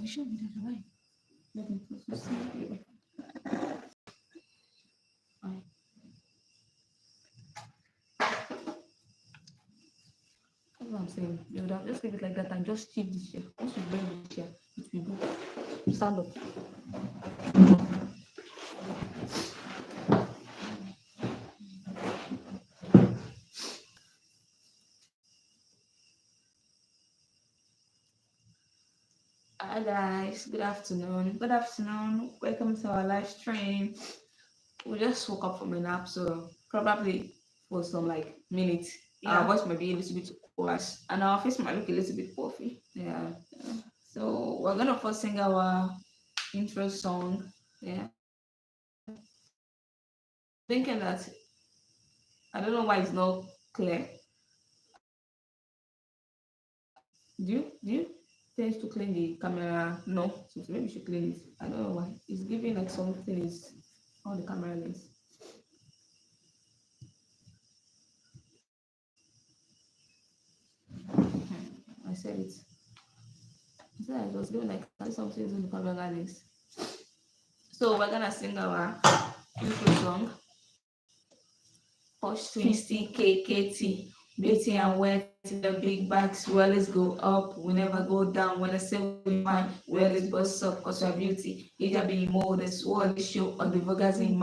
you show me that line. Let me close this. That's what I'm saying. You would have just leave it like that and just shift this chair. Once you bring this chair, it will go. Stand up. Hi guys, good afternoon. Good afternoon. Welcome to our live stream. We just woke up from a nap, so probably for some like minutes, our voice might be a little bit hoarse, and our face might look a little bit puffy. Yeah. So we're gonna first sing our intro song. Yeah. Thinking that I don't know why it's not clear. Do you tend to clean the camera? No, so maybe you should clean it. I don't know why. It's giving like something is on the camera lens. I said it. I said it was giving like something on the camera lens. So we're gonna sing our intro song. Posh Twisty KKT. Beauty and wet in the big bags, we always go up, we never go down. When I say we fine, we always bust up, cause we're beauty. Either being modest, we always show on the magazine,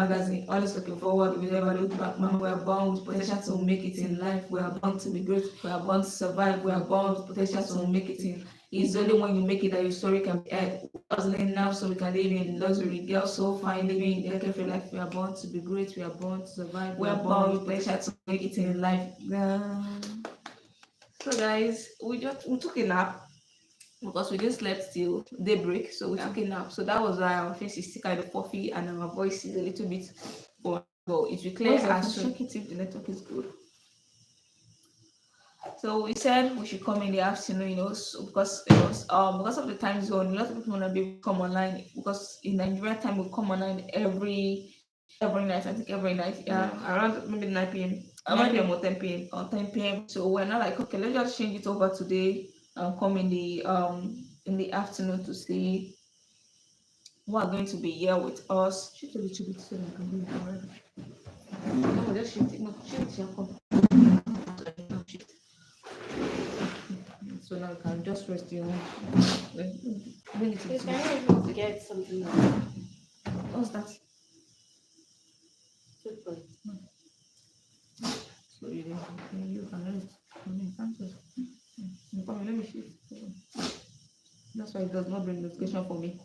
always looking forward, we never look back. Man, we are born with potential to make it in life, we are born to be great, we are born to survive, we are born with potential to make it in. It's only when you make it that your story can be aired. Hustling now so we can live in luxury. Girl so fine, living in the carefree life. We are born to be great, we are born to survive, we are born with potential to make it in life. So guys, we took a nap because we just slept till daybreak, so we took a nap. So that was why our face is still kind of puffy and our voice is a little bit but it will clear as soon. Check it if the network is good. So we said we should come in the afternoon, so because because of the time zone, a lot of people wanna be come online because in Nigeria time we come online every night. I think every night, around maybe 9 p.m. 9 p.m. or 10 p.m. or 10 p.m. So we're not like, okay, let's just change it over today and come in the afternoon to see who are going to be here with us. Shift a little bit so that I can do it already. No, just shift it. No, shift your phone. So now you can just rest your bring it Please, can I even get something else? What's that? Toothbrush. So you can rest. You can't just let me shift. That's why it does not bring notification for me.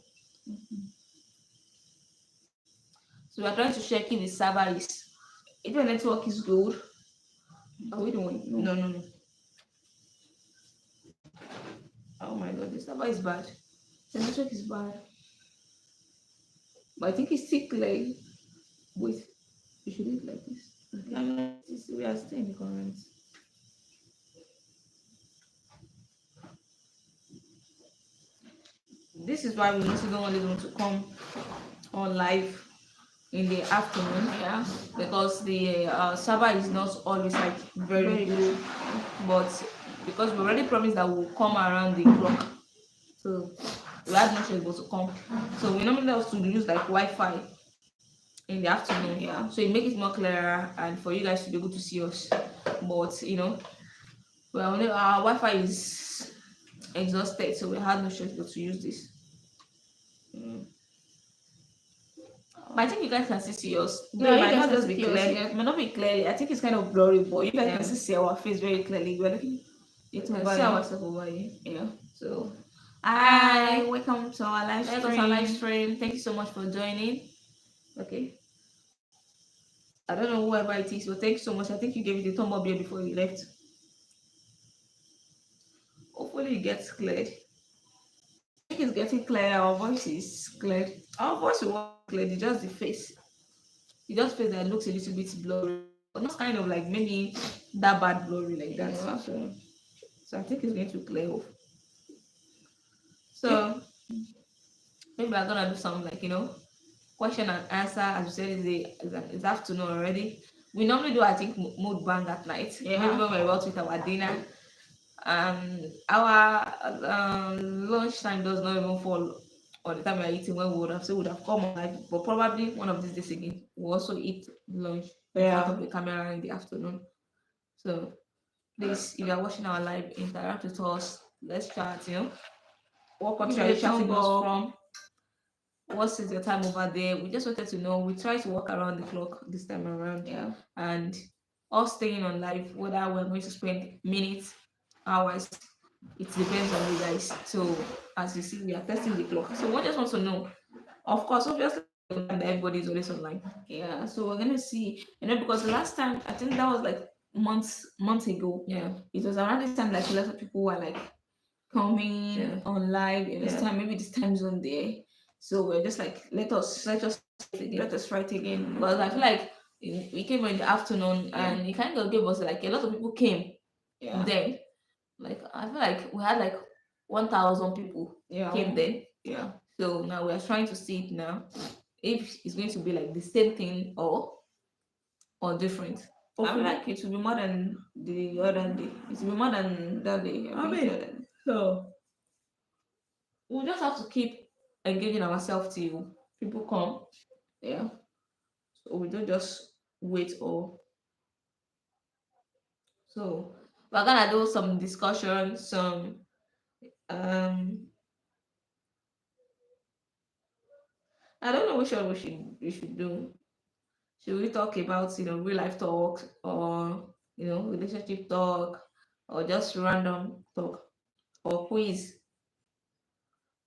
So we are trying to check if the server is if the network is good. Are we doing? No. Oh my god, the server is bad. The network is bad. But I think it's still clear. Wait, you should do it like this. Okay. We are still in the comments. This is why we mostly don't always want to come on live in the afternoon, because the server is not always like very good, but because we already promised that we'll come around the clock, so we had no choice but to come. So we normally have to use like Wi-Fi in the afternoon, so it makes it more clearer and for you guys to be able to see us. But our Wi-Fi is exhausted, so we had no choice but to use this. But I think you guys can still see us. It might not just be clearly. It might not be clearly. I think it's kind of blurry, but you guys can still see our face very clearly. We're looking. You can see ourselves over here. Yeah. So, hi, welcome to our live stream. Thank you so much for joining. Okay. I don't know whoever it is, but thank you so much. I think you gave it a thumb up here before you left. Hopefully, it gets cleared. I think it's getting clear. Our voice is cleared. Our voice will work clearly, just the face. It just feels that it looks a little bit blurry, but not kind of like maybe that bad blurry like that. So I think it's going to clear off. So maybe we're gonna do some like question and answer, as you said, it's afternoon already. We normally do, I think, mood bang at night. Maybe when we're about with our dinner. Our lunch time does not even fall on the time we are eating when we would have, so we would have come on live, but probably one of these days again, we'll also eat lunch in front of Yeah. the camera in the afternoon. So please, if you are watching our live, interact with us. Let's chat, what country Give are it you a chatting thumb us up. from? What is your time over there? We just wanted to know. We try to work around the clock this time around, Yeah. and us staying on live, whether we're going to spend minutes, hours, it depends on you guys. So as you see, we are testing the clock. So we just want to know. Of course, obviously, everybody is always online. Yeah. So we're gonna see, because the last time I think that was like months ago. Yeah. It was around this time like a lot of people were like coming on live in this time, maybe this time zone there. So we're just like, let us try it again. Because I feel like we came in the afternoon and it kind of gave us like a lot of people came then. Like I feel like we had like 1,000 people came then. Yeah. So now we are trying to see it now if it's going to be like the same thing or different. I feel like it will be more than the other day. It will be more than that day. I mean, so we'll just have to keep engaging ourselves till people come. Yeah. So we don't just wait or so we're gonna do some discussion, some um I don't know which one we should do. Should we talk about real life talk or relationship talk or just random talk or quiz?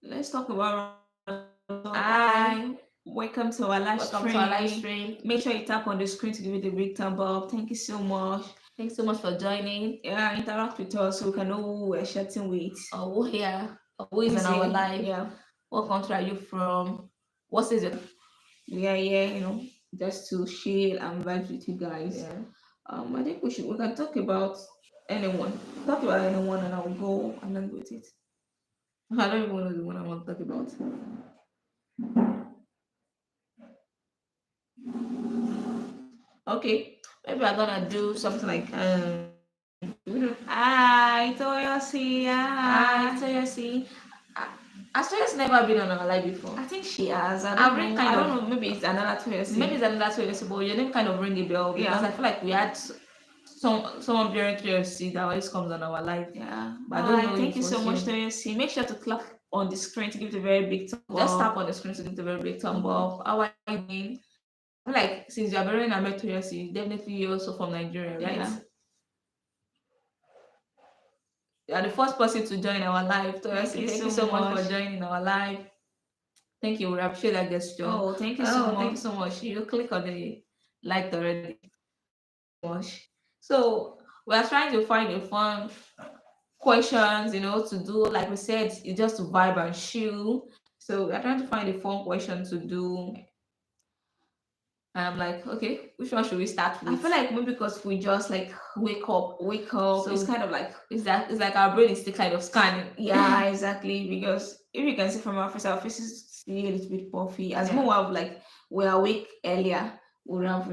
Let's talk about. Hi, welcome to our live Welcome to our live stream. Make sure you tap on the screen to give it a big thumb up. Thank you so much. Thanks so much for joining. Yeah, interact with us so we can know who we're chatting with. Or who here? Or who is on our live? Yeah. What country are you from? What is it? We are here, just to chill and vibe with you guys. Yeah. I think we can talk about anyone. Talk about anyone and I'll go along with it. I don't even know the one I want to talk about. Okay, maybe I'm gonna do something like hi Toyosi, hi Toyosi. Has Toyosi never been on our live before? I think she has. I don't know. Maybe it's another Toyosi. Maybe it's another Toyosi, but your name kind of ring a bell because I feel like we had someone bearing Toyosi that always comes on our live. Yeah. But I don't know. Thank you so much, Toyosi. Make sure to clap on the screen to give it a very big thumb up. Just tap on the screen to give it a very big thumb up. How are you doing? I feel like since you're very I met Toyosi, definitely you're also from Nigeria, right? Yeah. You are the first person to join our live. Toyosi, thank you so much for joining our live. Thank you. We appreciate that gesture. Oh, thank you so much. Thank you so much. You click on the like already. So we are trying to find a fun questions, to do. Like we said, it's just to vibe and chill. So we are trying to find a fun question to do. And I'm like, okay, which one should we start with? I feel like maybe because we just like wake up. So it's kind of like it's like our brain is still kind of scanning. Yeah, exactly. Because if you can see from our faces still a little bit puffy. As more of like we're awake earlier, we have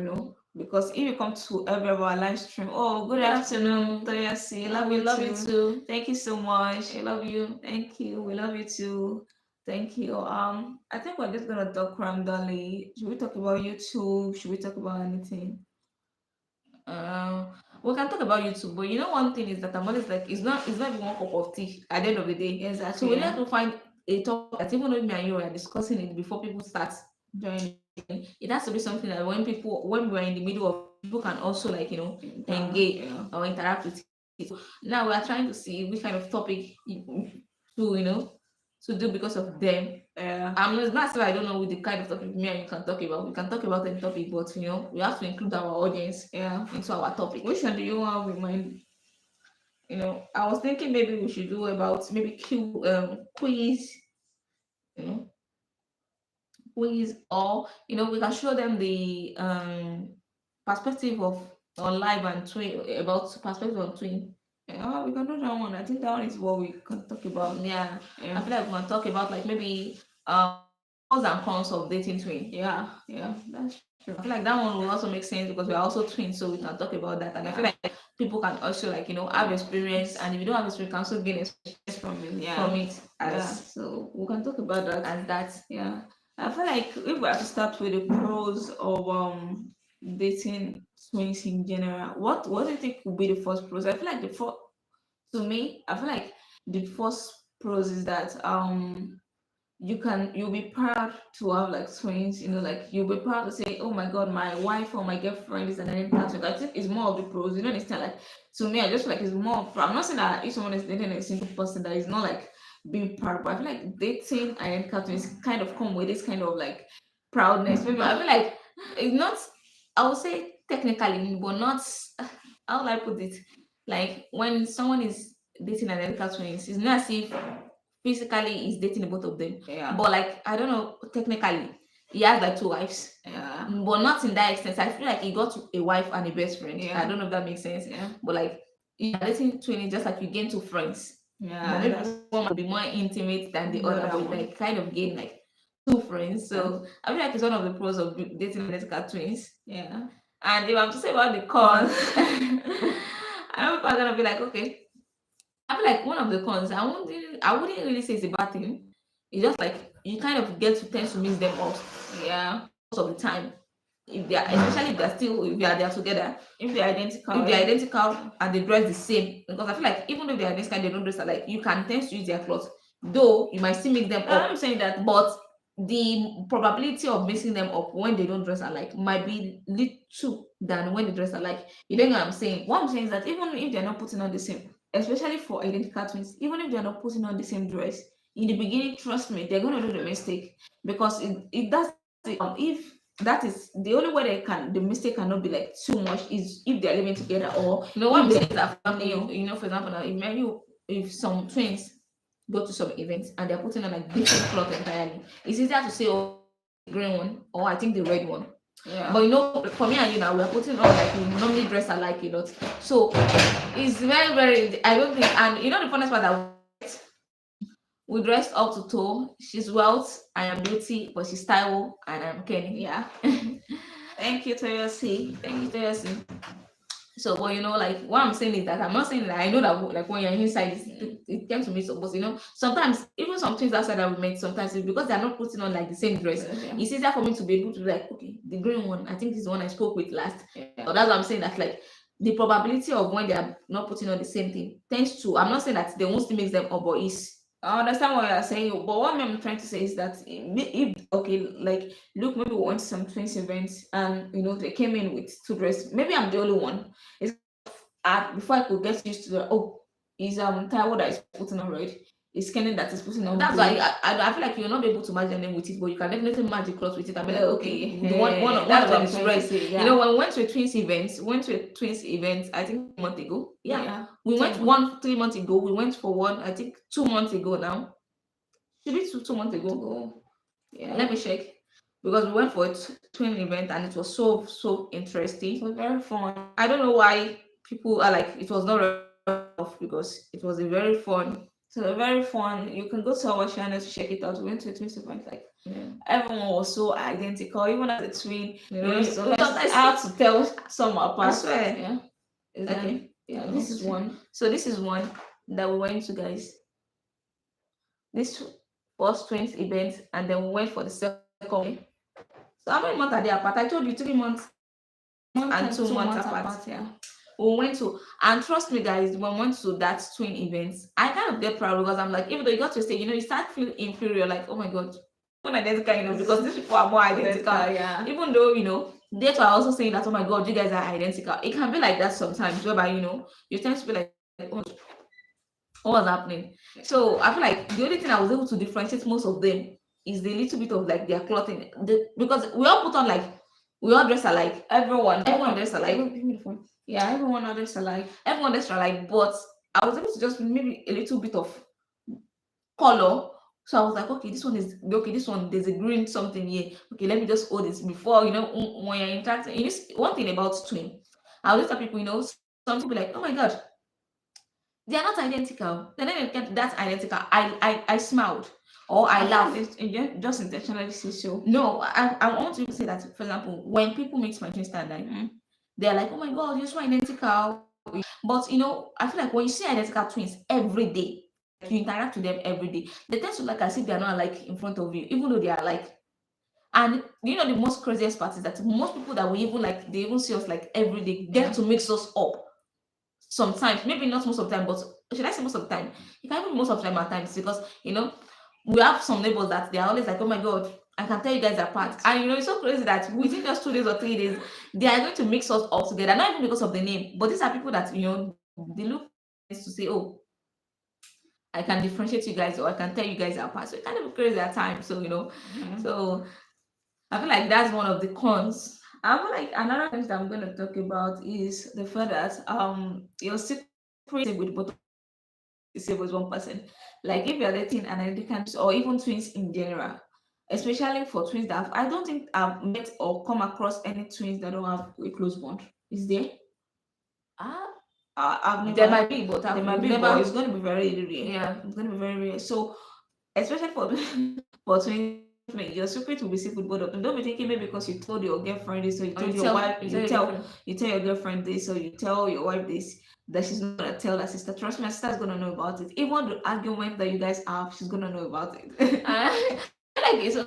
because if you come to every of our live stream, good afternoon, Toyosi. Love you too. Thank you so much. I love you. Thank you. We love you too. Thank you. I think we're just gonna talk randomly. Should we talk about YouTube? Should we talk about anything? We can talk about YouTube, but one thing is that I'm always like, it's not even one cup of tea at the end of the day. Exactly. So we have to find a topic that even though me and you are discussing it before people start joining, it has to be something that when we're in the middle of, people can also like engage or interact with it. So now we are trying to see which kind of topic to do because of them. I'm not saying I don't know with the kind of topic me and you can talk about. We can talk about any topic, but we have to include our audience into our topic. Which one do you want in mind? I was thinking maybe we should do about maybe quiz, quiz, or we can show them the perspective of on live and twin about perspective on twin. We can do that one. I think that one is what we can talk about. Yeah. I feel like we can talk about like maybe pros and cons of dating twin. Yeah, that's true. I feel like that one will also make sense because we are also twins, so we can talk about that. And I feel like people can also like have experience, and if you don't have experience, you can also gain experience From it, yeah. from it Yeah, so we can talk about that. as that. Yeah, I feel like if we have to start with the pros of dating twins in general, what do you think would be the first pros? I feel like to me, I feel like the first pros is that you'll be proud to have like twins, like you'll be proud to say, oh my god, my wife or my girlfriend is an identical twin. I think it's more of the pros, understand? Like to me, I just feel like it's more I'm not saying that if someone is dating a single person that is not like being proud, but I feel like dating identical twins kind of come with this kind of like proudness. Maybe I feel like it's not, I would say technically, but not, how will I put it? Like when someone is dating identical twins, it's not as if physically he's dating both of them. Yeah. But like I don't know, technically he has like two wives. Yeah. But not in that extent. I feel like he got a wife and a best friend. Yeah. I don't know if that makes sense. Yeah. But like you're dating twins just like you gain two friends. Yeah. But maybe one will be more intimate than the other, but like kind of gain like two friends. So I feel like it's one of the pros of dating identical twins. Yeah. And if I'm to say about the cons, I know people are gonna be like, okay. I feel like one of the cons, I wouldn't really say it's a bad thing. It's just like you kind of get to tend to mix them up. Yeah, most of the time. If they are, especially if they are together, if they're identical and they dress the same. Because I feel like even if they are identical, they don't dress alike, you can tend to use their clothes. Though you might still mix them up. I'm saying that, but the probability of mixing them up when they don't dress alike might be little than when they dress alike. You know what I'm saying? What I'm saying is that even if they're not putting on the same, especially for identical twins, even if they're not putting on the same dress, in the beginning, trust me, they're gonna do the mistake because it does. If that is the only way the mistake cannot be like too much is if they're living together, or what I'm saying is that family, for example, now if some twins go to some events and they're putting on like different clothes entirely, it's easier to say, oh, the green one, or I think the red one. Yeah. But for me and you now, we're putting on like we normally dress alike a lot. So it's very, very, I don't think, and the funniest part that we dressed up to toe. She's Wealth, I am Beauty, but she's Taiwo, and I'm Kenny. Yeah. Thank you, Toyosi. Thank you, Toyosi. So, but like what I'm saying is that I'm not saying that I know that like when you're inside, it came to me. So, but sometimes even some things outside that we make, sometimes it's because they're not putting on like the same dress. Yeah. It's easier for me to be able to be like, okay, the green one, I think this is the one I spoke with last. Yeah. So that's what I'm saying. That like the probability of when they are not putting on the same thing tends to. I'm not saying that they won't still mix them up, but it's. I understand what you're saying, but what I'm trying to say is that if okay, like look, maybe we went to some twins events and they came in with two dresses. Maybe I'm the only one. It's before I could get used to the is Taiwo that is putting on red. It's Kenny that is putting on. That's why I feel like you'll not be able to match them with it, but you can definitely match the clothes with it. I'm like, okay, one of them is red. Yeah. When we went to a twins event, I think a month ago. Yeah. We went 3 months ago. We went for one, I think 2 months ago now. Should be 2 months ago. Yeah. Let me check. Because we went for a twin event and it was so interesting. It was very fun. I don't know why people are like it was not rough, because it was a very fun. So very fun. You can go to our channel to check it out. We went to a twins event, like everyone was so identical, even as a twin. I have to tell some apart. I swear. Yeah. Exactly. Yeah. This is one. So this is one that we went to, guys. This first twins event, and then we went for the second. So how many months are they apart? I told you 3 months and 2 months apart. Yeah. We went to, and trust me, guys, when we went to that twin event, I kind of get proud because I'm like, even though you got to stay, you start feeling inferior, like, oh my god, when identical, because these people are more identical. Yeah. Even though they are also saying that, oh my god, you guys are identical. It can be like that sometimes, whereby you tend to be like, oh, what was happening? So I feel like the only thing I was able to differentiate most of them is the little bit of like their clothing, because we all put on like, we all dress alike. Everyone dress alike. Yeah, everyone dress alike. Everyone dress alike, but I was able to just maybe a little bit of color. So I was like, okay, this one there's a green something here. Okay, let me just hold this before when you're interacting. One thing about twin, I always tell people, some people like, oh my god, they are not identical. Then I get that identical. I smiled. Or I laugh. Just intentionally say so. No, I want to say that, for example, when people make my twin stand, they're like, oh my god, you're so identical. But I feel like when you see identical twins every day, you interact with them every day, they tend to like as if they are not alike in front of you, even though they are alike. And the most craziest part is that most people that we even like, they even see us like every day, get to mix us up sometimes. Maybe not most of the time, but should I say most of the time? You can even most of the time at times, because we have some neighbors that they are always like, oh my god, I can tell you guys apart. And it's so crazy that within just 2 days or 3 days, they are going to mix us all together. Not even because of the name, but these are people that they look to say, oh, I can differentiate you guys, or I can tell you guys apart. So it's kind of crazy at times. So so I feel like that's one of the cons. I feel like another thing that I'm going to talk about is the fact that your secret with both disables one person. Like if you're dating an identical or even twins in general, especially for twins that I don't think I've met or come across any twins that don't have a close bond. Is there? Ah, I've there never. might be, but There I've might be, never. but It's going to be very rare. yeah. It's going to be very rare. So, especially for for twins, your secret will be safe with both of them. Don't be thinking maybe because you told your girlfriend this, or you Or told you your tell- wife, you you tell your tell you tell your girlfriend this, or you tell your wife this, that she's not gonna tell her sister. Trust me, my sister's gonna know about it. Even the argument that you guys have, she's gonna know about it. I feel like it's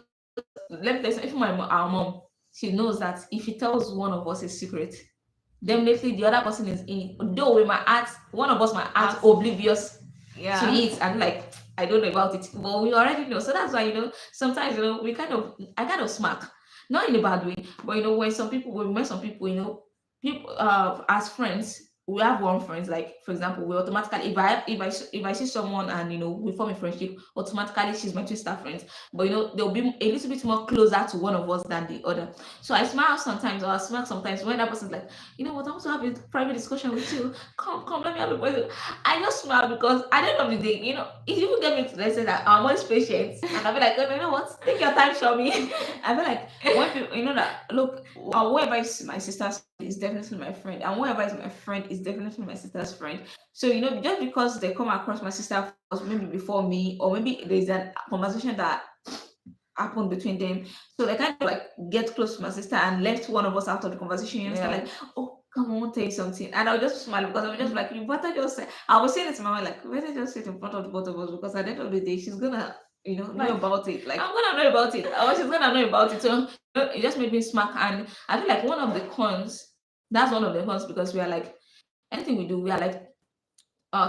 let me tell you, even our mom, she knows that if she tells one of us a secret, definitely the other person is in. Though we might act, one of us might act oblivious to it and like I don't know about it, but we already know. So that's why sometimes we I kind of smack, not in a bad way, but when we met some people, people as friends. We have one friends, like for example, we automatically if I see someone and we form a friendship, automatically she's my sister friend. But they'll be a little bit more closer to one of us than the other. So I smile sometimes, or I smack sometimes when that person's like, you know what, I want to have a private discussion with you. Come, let me have a private. I just smile because at the end of the day, if you get me to let's say that I'm always patient, and I'll be like, oh, you know what, take your time, show me. I feel like when people, that look, whoever is my sister's friend is definitely my friend, and whoever is my friend is definitely my sister's friend. So just because they come across my sister first, maybe before me, or maybe there's a conversation that happened between them, so they kind of like get close to my sister and left one of us out of the conversation. You understand? Like, oh, come on, tell you something, and I'll just smile because I'm just like, you better just say. I was saying it to my mom, like, you better just sit in front of the both of us, because at the end of the day, she's gonna know about it. Like, I'm gonna know about it, or she's gonna know about it. So it just made me smack. And I feel like one of the cons, that's one of the cons, because we are like, anything we do, we are like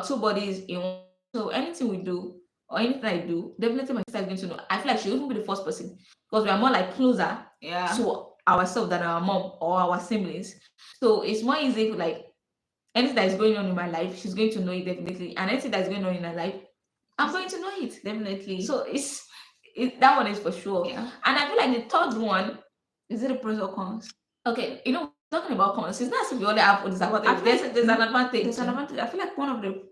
two bodies in one. So anything we do or anything I do, definitely my sister is going to know. I feel like she'll even be the first person, because we are more like closer to ourselves than our mom or our siblings. So it's more easy to like anything that is going on in my life, she's going to know it definitely. And anything that's going on in her life, I'm going to know it definitely. So that one is for sure. Yeah. And I feel like the third one, is it a pros or cons? Okay, talking about cons, it's not as if we only have disadvantage. There's an advantage. There's an advantage. I feel like one of the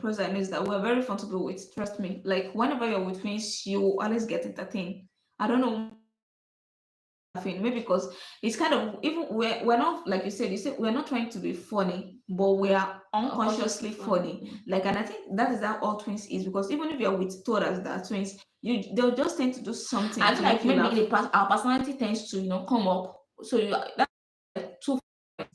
pros I know is that we're very fun to be with. Trust me. Like whenever you're with twins, you always get entertained. I don't know. Maybe because it's kind of even we're not like you said we're not trying to be funny, but we are unconsciously funny. Like, and I think that is how all twins is, because even if you're with two others that are twins, they'll just tend to do something. I feel like maybe our personality tends to come up. So that's like two friends,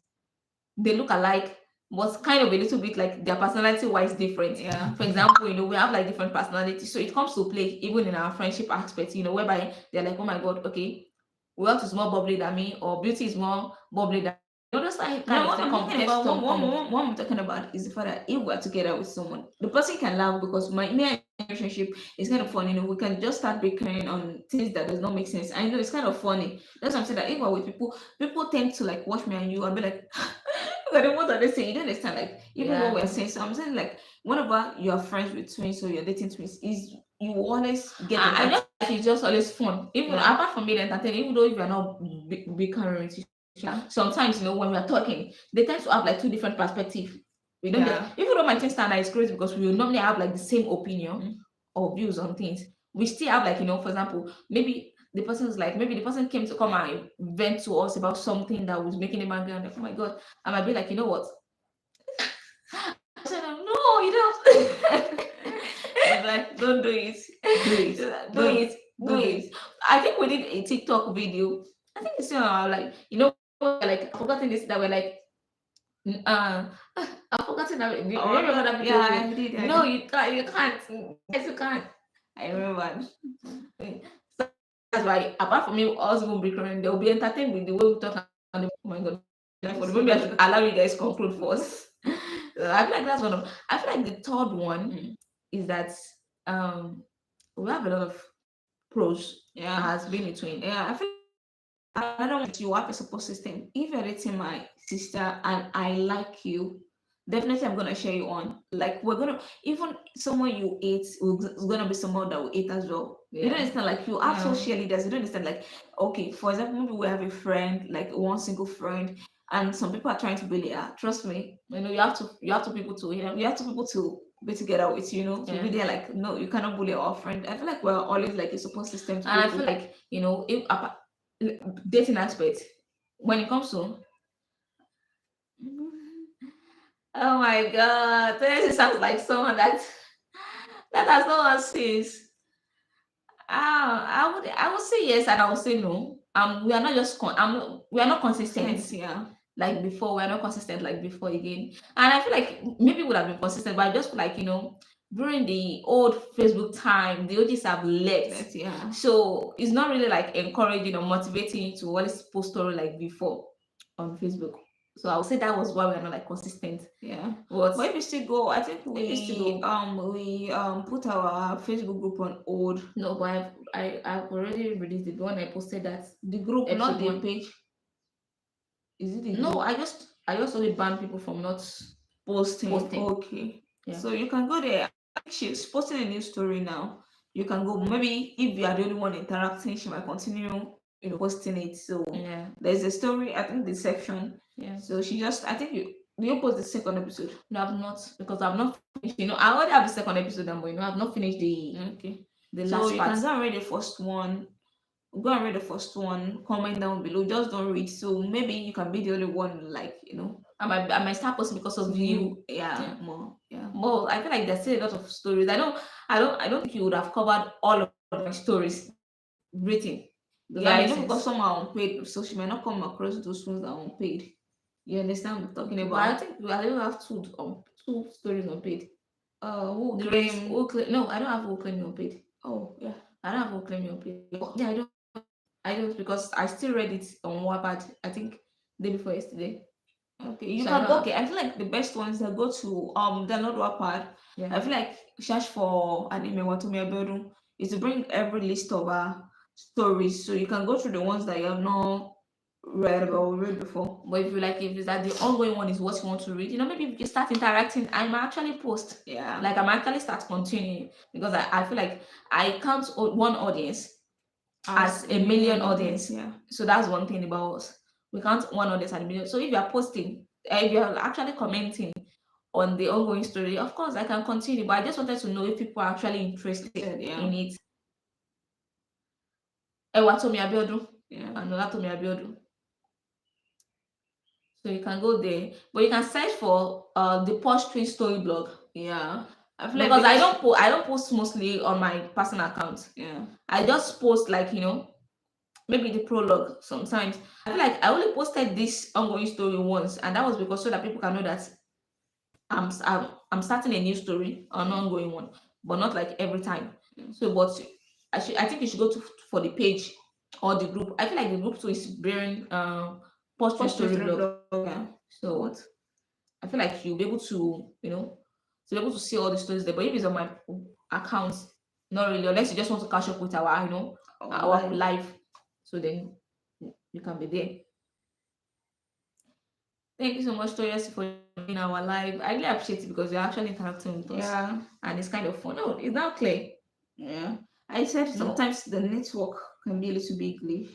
they look alike, but kind of a little bit like their personality wise different. Yeah. For example, we have like different personalities, so it comes to play even in our friendship aspect. Whereby they're like, oh my god, okay, Wealth is more bubbly than me, or Beauty is more bubbly than me. What I'm talking about is the fact that if we're together with someone, the person can laugh, because my relationship is kind of funny. We can just start bickering on things that does not make sense. I know it's kind of funny. That's why I'm saying that if we're with people tend to like watch me and you and be like, what are they saying? You don't understand, like even what we're saying. So I'm saying like whenever you are friends with twins or you're dating twins, is you always get I know it's just always fun. Even apart from being entertaining, even though if you're not bickering with sometimes when we are talking, they tend to have like two different perspectives. We don't get, even though my twin standard is crazy, because we will normally have like the same opinion or views on things. We still have like, for example, maybe the person came to come and vent to us about something that was making him angry, and like, oh my god, I might be like, you know what? I said, no, you don't. Like, don't do it. Do it. I think we did a TikTok video. I think it's like, like I've forgotten this, that we're like, I've forgotten that. Do you Oh, remember that video? yeah, I did. No, you can't. You can't. Yes, you can't. I remember. So that's why, apart from me, us going to be crying, they'll be entertained with the way we talk. And oh my god, maybe I should allow you guys conclude first. I feel like that's one of. I feel like the third one is that we have a lot of pros. Yeah, Has been between. yeah. I feel I don't want you have a support system. If you're dating my sister and I like you, definitely I'm gonna share you on. Like we're gonna even someone you hate is gonna be someone that we hate as well. You don't Yeah. understand, like you have Yeah. social leaders, you don't understand, like okay, for example, maybe we have a friend, like one single friend, and some people are trying to bully her. Trust me, You have to people to you have to people to be together with you, to be Yeah. there, like no, you cannot bully our friend. I feel like we're always like a support system to And I people. feel like if dating aspect, when it comes to oh my god, this sounds like someone that has no one sees. I would say yes and I would say no. We are not just we are not consistent Yeah. like before. We are not consistent like before again. And I feel like maybe we would have been consistent, but I just feel like during the old Facebook time, the OGs have left. Yeah. So it's not really like encouraging or motivating you to always post story like before on Facebook. So I would say that was why we are not like consistent. Yeah. But But if you still go, I think If you still we put our Facebook group on hold. no, but I've already released it. The one I posted that The group, not episode the one. page. Is it the No, group? I just only ban people from not Posting. posting. Okay. Yeah. So you can go there. She's posting a new story now. You can go. Maybe if you are the only one interacting, she might continue, posting it. So Yeah. there's a story. I think the section. Yeah. So she just. I think you post the second episode. No, I've not because I've not finished. I already have the second episode done, but I've not finished the So last you part. can go and read the first one. Go and read the first one. Comment down below. Just don't read. So maybe you can be the only one, like I might start posting because of you. Yeah, more. Yeah. Well, I feel like there's still a lot of stories. I don't think you would have covered all of my stories written. Does that Yeah, make because sense? some are unpaid, so she might not come across those ones that are unpaid. You understand what I'm talking But I about? think I don't have two stories unpaid. Who The claim? rest, no, I don't have who claim you unpaid. Oh, yeah. I don't have who claim you unpaid. Yeah, I don't because I still read it on Wattpad. I think day before yesterday. Okay, you So can okay. I feel like the best ones that go to download Wattpad. Yeah. I feel like search for Anime Watomi Abiodun is to bring every list of stories, so you can go through the ones that you have not read or read before. But if it's that the ongoing one is what you want to read, maybe if you start interacting, I might actually post. Yeah. Like I might actually start continuing because I feel like I count one audience as a million audience. Yeah. So that's one thing about us. We count one audience as a million. So if you are posting, if you are actually commenting on the ongoing story, of course I can continue. But I just wanted to know if people are actually interested in it. Ewatomi Abiodun. Yeah. And Olatomi Abiodun. So you can go there, but you can search for the Posh Twin Story blog. Yeah. Because I don't post mostly on my personal account. Yeah. I just post like maybe the prologue sometimes. I feel like I only posted this ongoing story once, and that was because so that people can know that I'm starting a new story, an ongoing one, but not like every time. So, but I think you should go for the page or the group. I feel like the group too is bearing Posh Twin Story blog. Yeah. So what? I feel like you'll be able to to be able to see all the stories there. But if it's on my account, not really, unless you just want to catch up with our our live. So then you can be there. Thank you so much, Toyosi, for being our live. I really appreciate it because you're actually interacting with us. Yeah. And it's kind of fun. No, it's not clear. Yeah. I said sometimes the network can be a little bit glitchy,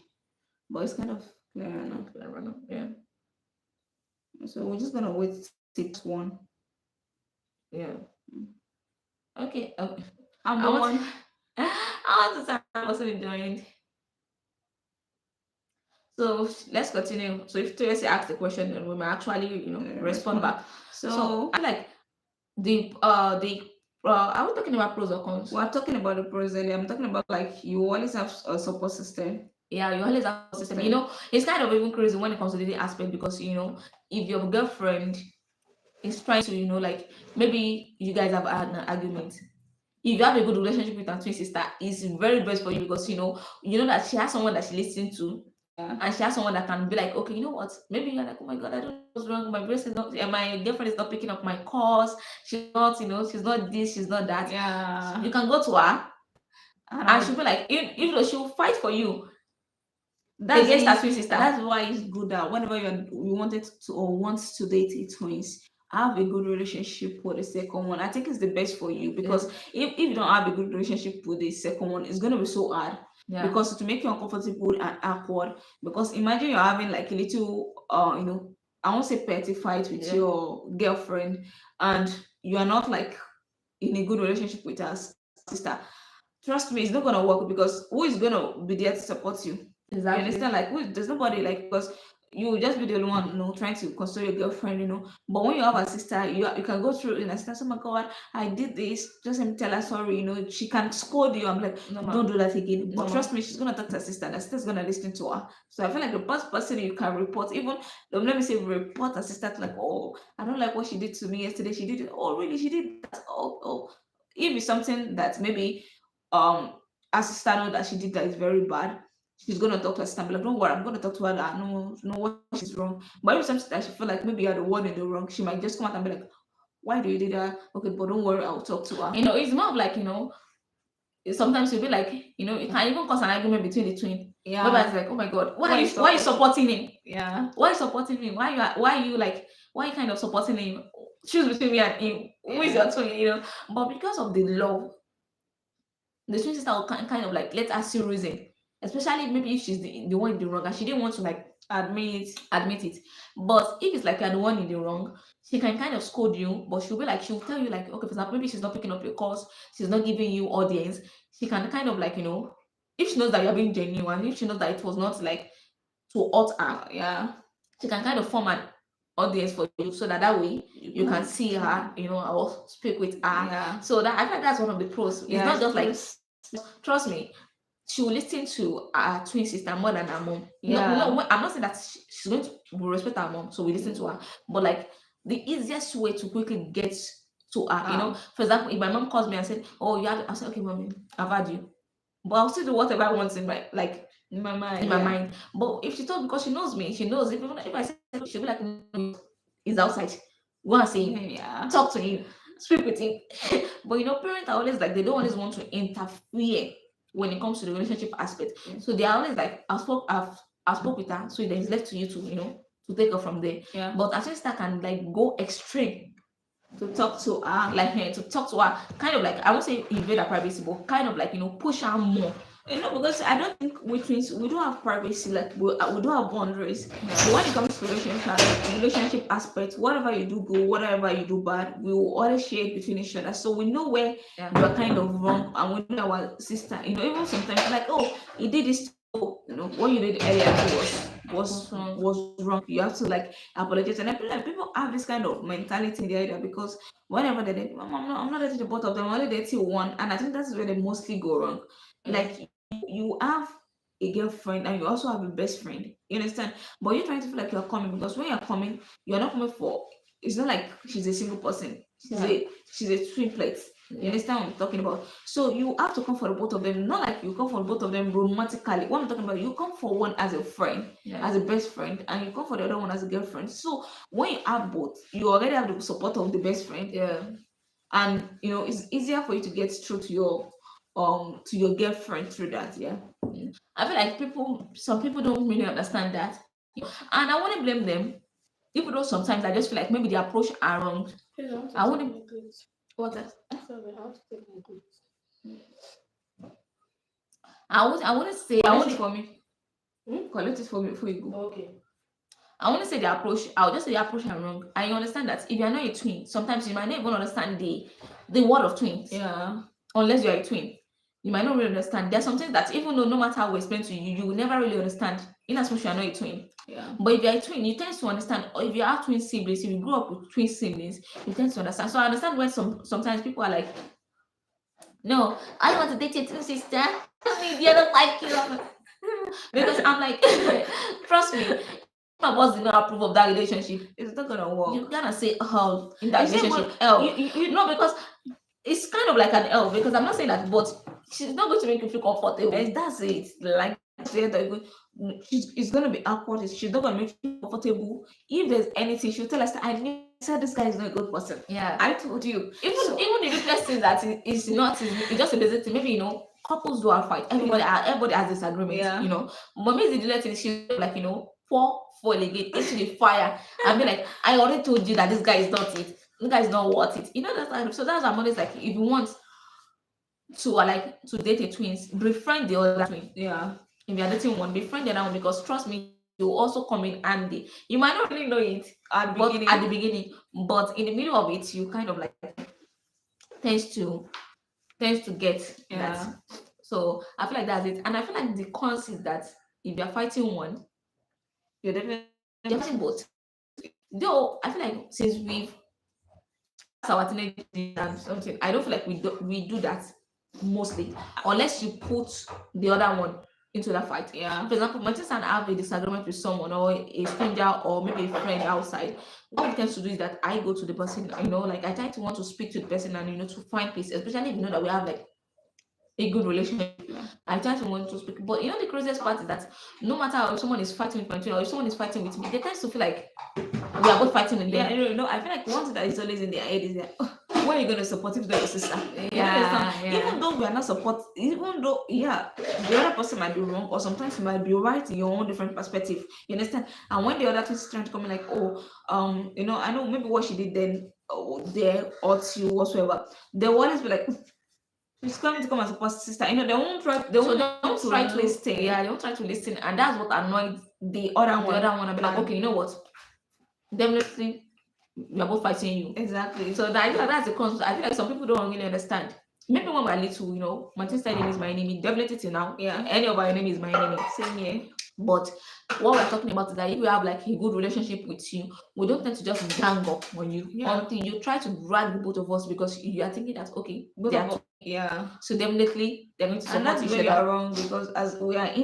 but it's kind of clear now. Yeah. So we're just gonna wait 6-1. Yeah. Okay. I'm the one. I want to start also joined. So let's continue. So if Tracy asks the question, then we might actually, respond back. So I like the are we talking about pros or cons? We're talking about the pros earlier. I'm talking about like you always have a support system. Yeah, you always have a system. You know, it's kind of even crazy when it comes to the dating aspect because you know, if your girlfriend is trying to, you know, like maybe you guys have had an argument. If you have a good relationship with her twin sister, it's very best for you because you know that she has someone that she listens to, Yeah. and she has someone that can be like, okay, you know what? Maybe you're like, oh my god, I don't know what's wrong. My brace is not, my girlfriend is not picking up my calls. She's not, she's not this, she's not that. Yeah. You can go to her, And and she'll be like, even though she'll fight for you that's against her it. twin sister. That's why it's good that whenever you wanted to or want to date a twins, have a good relationship with the second one. I think it's the best for you because if you don't have a good relationship with the second one, it's gonna be so hard. Yeah. Because to make you uncomfortable and awkward. Because imagine you're having like a little I won't say petty fight with Yeah. your girlfriend and you are not like in a good relationship with her sister. Trust me, it's not gonna work because who is gonna be there to support you? You Exactly. understand? Like, there's nobody like because you will just be the only one, trying to console your girlfriend, But when you have a sister, you can go through and sister, oh my god, I did this. Just let me tell her sorry. She can scold you. I'm like, don't do that again. But trust me, she's gonna talk to her sister. And her sister's gonna listen to her. So I feel like the first person you can report, even let me say report her sister to like, oh, I don't like what she did to me yesterday. She did it. Oh, really? She did that. Oh. If it's something that maybe um her sister know that she did that is very bad, she's gonna talk to her sister and be like, don't worry, I'm gonna talk to her that no what she's wrong. But if something that she feel like maybe you're the one in the wrong, she might just come out and be like, why do you do that? Okay, but don't worry, I'll talk to her. It's more of like, sometimes you'll be like, it can even cause an argument between the twin. Yeah. Whereby it's like, oh my god, why are you supporting him? Yeah. Why are you supporting him? Why are you kind of supporting him? Choose between me and him. Who is your twin? But because of the love, the twin sister will kind of like let her see reason. Especially maybe if she's the one in the wrong and she didn't want to like admit it. But if it's like you're the one in the wrong, she can kind of scold you, but she'll tell you like, okay, for example, maybe she's not picking up your calls, she's not giving you audience. She can kind of like, if she knows that you're being genuine, if she knows that it was not like to hurt her, Yeah. she can kind of form an audience for you so that way you can see her, or speak with her. Yeah. So that I think that's one of the pros. It's Yeah, not just like, pros. trust me, she will listen to her twin sister more than her mom. Yeah. No, I'm not saying that she's going to respect her mom, so we listen to her. But like the easiest way to quickly get to her, for example, if my mom calls me and said, "Oh, you have," I say, "Okay, mommy, I've had you," but I'll still do whatever I want in my mind. But if she told because she knows me, she knows if I say she'll be like, "No, he's outside. Go and see him. Yeah. Talk to him, speak with him." But parents are always like they don't always want to interfere when it comes to the relationship aspect. So they are always like, I spoke with her, so then it's left to you to take her from there. Yeah. But a sister can like go extreme To talk to her. kind of like, I won't say invade her privacy, but kind of like push her more. Because I don't think we twins we don't have privacy, like we don't have boundaries. But when it comes to relationship aspect, whatever you do good, whatever you do bad, we will always share it between each other. So we know where you are kind of wrong, and we know our sister. Even sometimes like, oh, he did this. What you did earlier was wrong. You have to like apologize, and I feel like people have this kind of mentality in their head because whenever they date, I'm not dating both of them, I'm only dating one, and I think that's where they mostly go wrong. Like you have a girlfriend and you also have a best friend. You understand? But you're trying to feel like you're coming because when you're coming, you're not coming for. It's not like she's a single person. She's a twin plate. You understand what I'm talking about? So you have to come for the both of them. Not like you come for both of them romantically. What I'm talking about, you come for one as a friend, as a best friend, and you come for the other one as a girlfriend. So when you have both, you already have the support of the best friend. Yeah. And it's easier for you to get through to your girlfriend through that. Yeah. I feel like some people don't really understand that, and I wouldn't blame them. Even though sometimes I just feel like maybe the approach are wrong. I wouldn't. What else? I wouldn't say. I Collect wouldn't it for me. Collect it for me before you go. Okay. I wouldn't say the approach. I would just say the approach are wrong. And you understand that if you're not a twin, sometimes you might not even understand the word of twins. Yeah. Unless you're a twin, you might not really understand. There's something that even though no matter how we explain to you, you will never really understand. In as much you are not a twin. Yeah. But if you're a twin, you tend to understand. Or if you have twin siblings, if you grew up with twin siblings, you tend to understand. So I understand when sometimes people are like, "No, I don't want to date your twin sister. The other like you." because I'm like, trust me, one of us did not approve of that relationship. It's not gonna work. You gotta say L in that You say, relationship. but L. you No, because it's kind of like an L because I'm not saying that, but she's not going to make you feel comfortable. that's it. Like it's gonna be awkward. She's not gonna make you comfortable. If there's anything, she'll tell us that I said this guy is not a good person. Yeah. I told you. Even the littlest thing that is not it's just a basic thing. Maybe couples do have fight. Everybody has disagreements. Yeah. But maybe the little thing she's like pour again into the fire and be like, I already told you that this guy is not it. This guy is not worth it. That's time. So that's I'm always like, if you want to date a twins, befriend the other twin. Yeah. If you're dating one, befriend the other one because trust me, you will also come in handy. You might not really know it at the beginning, but in the middle of it, you kind of like tends to get that. So I feel like that's it. And I feel like the cons is that if you're fighting one, You're definitely fighting both. Though I feel like since we've our teenage and something, I don't feel like we do that mostly unless you put the other one into that fight. Yeah. For example, my sister and I have a disagreement with someone or a stranger or maybe a friend outside. What we tend to do is that I go to the person, like I try to want to speak to the person and to find peace, especially if that we have like a good relationship. I try to want to speak. But the craziest part is that no matter if someone is fighting with my twin or if someone is fighting with me, they tend to feel like we are both fighting with them. No, I feel like one thing that is always in their head is that when are you going to support if your sister? Yeah. Even though we are not support, even though the other person might be wrong or sometimes you might be right in your own different perspective. You understand? And when the other person is trying to come in like, I know maybe what she did then there or to you whatsoever, they will always be like, she's coming to come as a support sister. They won't try. They won't try to listen. Yeah, they won't try to listen, and that's what annoyed the other one. I'll be like, okay, you know what? Definitely, we are both fighting you. Exactly. So that's the concept. I feel like some people don't really understand. Maybe when we're little, my sister name is my enemy. Definitely till now. Yeah. Any of our enemy is my enemy. Same here. But what we're talking about is that if we have like a good relationship with you, we don't tend to just gang up on you until you try to drag the both of us because you are thinking that okay, So definitely they're going to support and that's each where other. you're wrong because as we are in